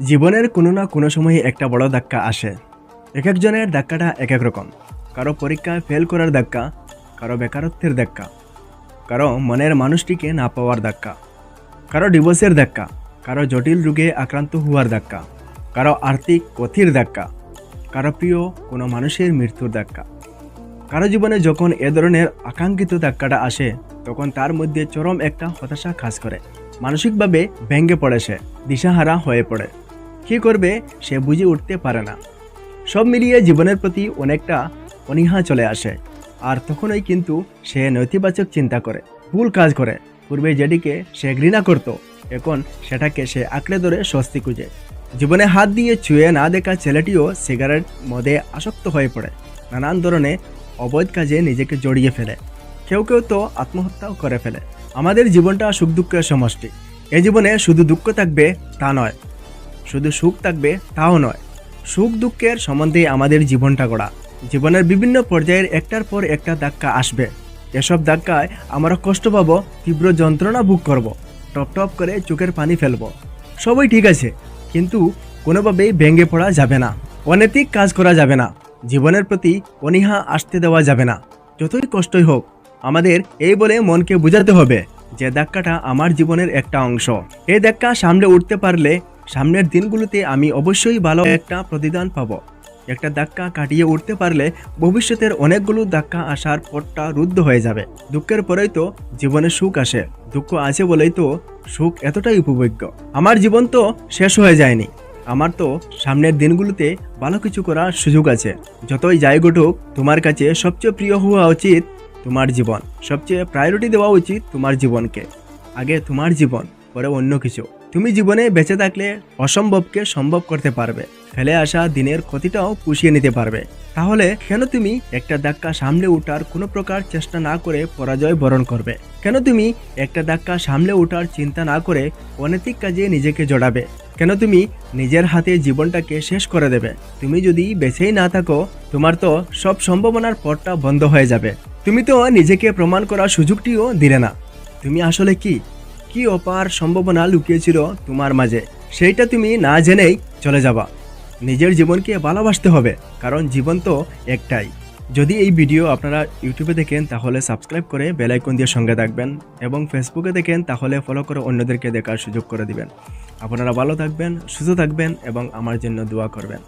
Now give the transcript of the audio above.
জীবনের কোনো না কোনো সময়ে একটা বড় ধাক্কা আসে। একজনের ধাক্কাটা এক এক রকম। কারো পরীক্ষায় ফেল করার ধাক্কা, কারো বেকারত্বের ধাক্কা, কারো মনের মানুষটিকে না পাওয়ার ধাক্কা, কারো ডিভোর্সের ধাক্কা, কারো জটিল রোগে আক্রান্ত হওয়ার ধাক্কা, কারো আর্থিক ক্ষতির ধাক্কা, কারো প্রিয় কোনো মানুষের মৃত্যুর ধাক্কা। কারো জীবনে যখন এ ধরনের আকাঙ্ক্ষিত ধাক্কাটা আসে, তখন তার মধ্যে চরম একটা হতাশা কাজ করে। মানসিকভাবে ভেঙে পড়ে সে, দিশাহারা হয়ে পড়ে। কী করবে সে বুঝে উঠতে পারে না। সব মিলিয়ে জীবনের প্রতি অনেকটা অনীহা চলে আসে। আর তখনই কিন্তু সে নেতিবাচক চিন্তা করে, ভুল কাজ করে। পূর্বে যেটিকে সে ঘৃণা করত, এখন সেটাকে সে আঁকড়ে ধরে স্বস্তি খুঁজে। জীবনে হাত দিয়ে ছুঁয়ে না দেখা ছেলেটিও সিগারেট মদে আসক্ত হয়ে পড়ে, নানান ধরনের অবৈধ কাজে নিজেকে জড়িয়ে ফেলে। কেউ কেউ তো আত্মহত্যাও করে ফেলে। আমাদের জীবনটা সুখ দুঃখের সমষ্টি। এ জীবনে শুধু দুঃখ থাকবে তা নয়, শুধু সুখ থাকবে তাও নয়। সুখ দুঃখের সম্বন্ধে আমাদের জীবনটা গড়া। জীবনের বিভিন্ন পর্যায়ের একটার পর একটা ধাক্কা আসবে। এসব ধাক্কায় আমরা কষ্ট পাবো, তীব্র যন্ত্রণা ভোগ করব, টপ টপ করে চোখের পানি ফেলবো। সবই ঠিক আছে, কিন্তু কোনোভাবেই ভেঙে পড়া যাবে না, অনৈতিক কাজ করা যাবে না, জীবনের প্রতি অনীহা আসতে দেওয়া যাবে না। যতই কষ্টই হোক, আমাদের এই বলে মনকে বোঝাতে হবে যে ধাক্কাটা আমার জীবনের একটা অংশ। এই ধাক্কা সামনে উঠতে পারলে সামনের দিনগুলোতে আমি অবশ্যই ভালো একটা প্রতিদান পাবো। একটা ধাক্কা কাটিয়ে উঠতে পারলে ভবিষ্যতের অনেকগুলো ধাক্কা আসার পথটা রুদ্ধ হয়ে যাবে। দুঃখের পরেই তো জীবনে সুখ আসে, দুঃখ আছে বলেই তো সুখ এতটাই উপভোগ্য। আমার জীবন তো শেষ হয়ে যায়নি, আমার তো সামনের দিনগুলোতে ভালো কিছু করার সুযোগ আছে। যতই যাই ঘটুক, তোমার কাছে সবচেয়ে প্রিয় হওয়া উচিত তোমার জীবন। সবচেয়ে প্রায়োরিটি দেওয়া উচিত তোমার জীবনকে। আগে তোমার জীবন, পরে অন্য কিছু। তুমি জীবনে বেঁচে থাকলে অসম্ভবকে সম্ভব করতে পারবে, ফেলে আসা দিনের ক্ষতিটাও পুষিয়ে নিতে পারবে। তাহলে কেন তুমি একটা ধাক্কা সামলে ওঠার কোনো প্রকার চেষ্টা না করে পরাজয় বরণ করবে? কেন তুমি একটা ধাক্কা সামলে ওঠার চিন্তা না করে অনৈতিক কাজে নিজেকে জড়াবে? কেন তুমি নিজের হাতে জীবনটাকে শেষ করে দেবে? তুমি যদি বেঁচেই না থাকো, তোমার তো সব সম্ভাবনার পথটা বন্ধ হয়ে যাবে। তুমি তো নিজেকে প্রমাণ করার সুযোগটিও দিলে না। তুমি আসলে কি কি অপার সম্ভাবনা লুকিয়েছিল তোমার মাঝে, সেইটা তুমি না জেনেই চলে যাবা। নিজের জীবনকে ভালোবাসতে হবে, কারণ জীবন তো একটাই। যদি এই ভিডিও আপনারা ইউটিউবে দেখেন তাহলে সাবস্ক্রাইব করে বেল আইকন দিয়ে সঙ্গে থাকবেন, এবং ফেসবুকে দেখেন তাহলে ফলো করে অন্যদেরকে দেখার সুযোগ করে দিবেন। আপনারা ভালো থাকবেন, সুস্থ থাকবেন এবং আমার জন্য দোয়া করবেন।